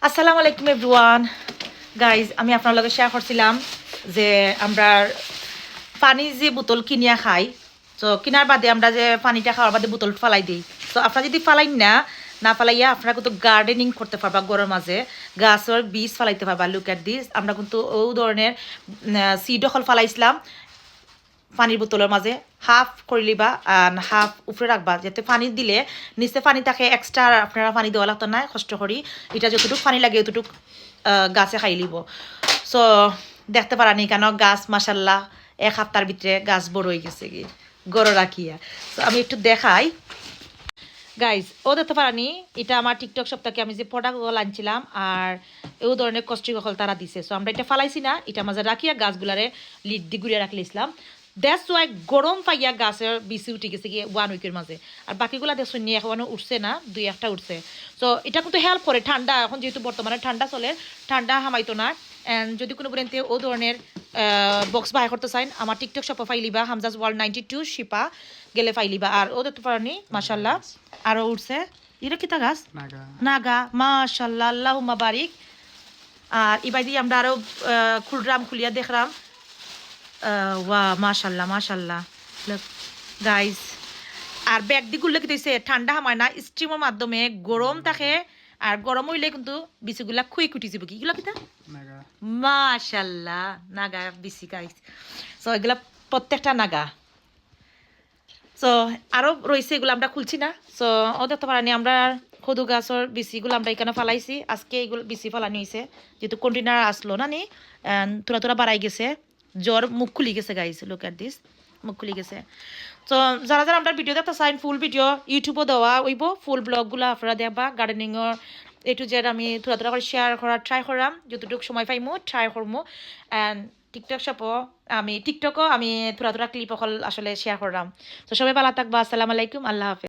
আসসালামু আলাইকুম everyone guys আমি আপনার লগে শেয়ার করছিলাম যে আমরা পানি যে বোতল কিনিয়া খাই তো কিনার বাদে আমরা যে পানিটা খাওয়ার বাদে বোতল ফালাই দিই তো আপনারা যদি ফালাই না ফালাইয়া আপনারা কিন্তু গার্ডেনিং করতে পারবা গরমের মাঝে গাছের বীজ ফালাইতে পারবা লুক এট দিস আমরা কিন্তু ও ধরনের সিড দখল ফালাইছিলাম পানির বোতলের মাঝে হাফ করে লিবা হাফ উপরে রাখবা যাতে পানি দিলে নিচে পানি থাকে এক্সট্রা আপনারা পানি দেওয়া লাগতো না কষ্ট করি এটা যতটুকু পানি লাগে ততটুকু গাছে খাই লিব সো দেখতে পারানি কেন গাছ মাসাল্লাহ এক সপ্তাহের ভিতরে গাছ বড় হয়ে গেছে কি গড় রাখিয়া সো আমি একটু দেখাই গাইজ ও দেখতে পারানি এটা আমার টিকটক সপ্তাহে আমি যে প্রোডাক্টগুলো আনছিলাম আর এই ধরনের কস্টিক কল তারা দিছে সো আমরা এটা ফালাইছি না এটা মাঝে রাখিয়া গাছগুলারে লিড দি ঘুরিয়ে রাখলে ইসলাম দ্যাটস ওয়াই গরম পাইয়া গাছের বিচি উঠে গেছে গিয়ে 1 উইকের মাঝে আর বাকিগুলা দেখুন নিয়ে এখনো উঠছে না 2-1টা উঠছে সো এটা কিন্তু হেল্প করে ঠান্ডা এখন যেহেতু বর্তমানে ঠান্ডা চলে ঠান্ডা হামাইতো না অ্যান্ড যদি কোনো পর্যন্ত ও ধরনের বক্স বাই করতে চাইন আমার টিকটক শপে ফাইলিবা হামজাজ ওয়ার্ল্ড 92 শিপা গেলে ফাইলিবা আর ও দেখতে পারেনি মাশাল্লাহ আরও উঠছে এটা কিতা গাছ নাগা মাশাল্লাহ আল্লাহুম্মা বারিক আর এবার দিয়ে আমরা আরও খুলিয়া দেখলাম ওয়া মাশাল্লাহ মাশাল্লাহ গাইস আর ব্যাগ দিগুলো কি দিয়েছে ঠান্ডা হয় না স্টিমের মাধ্যমে গরম থাকে আর গরম হইলে কিন্তু বিচিগুলা খুই কুটি যাব কি এগুলো কিতা মাশাল্লাহ নাগা বিচি গাইস সো এগুলা প্রত্যেকটা নাগা সো আরও রয়েছে এগুলো আমরা খুলছি না সো ও দেখতে পারানি আমরা খদু গাছের বিচিগুলো আমরা এখানে ফালাইছি আজকে এইগুলো বিচি ফালানি হয়েছে যেহেতু কন্টেনার আসলো না নি তোরা তোরা বাড়াই গেছে জ্বর মুখ খুলি গেছে গাইছে লুক এট দিস মুখ খুলি গেছে তো যারা যারা আমরা ভিডিও দেখতে চাইন ফুল ভিডিও ইউটিউবও দেওয়া ওইব ফুল ব্লগগুলো আপনারা দেখবা গার্ডেনিংয়ের এ টু জেড আমি থোড়া থোড়া করে শেয়ার করার ট্রাই করাম যতটুকু সময় পাইমো ট্রাই করবো অ্যান্ড টিকটক শপও আমি টিকটকও আমি থোড়া থোড়া ক্লিপ অকল আসলে শেয়ার করলাম তো সবাই ভালো থাকবা আসসালামু আলাইকুম আল্লাহ হাফেজ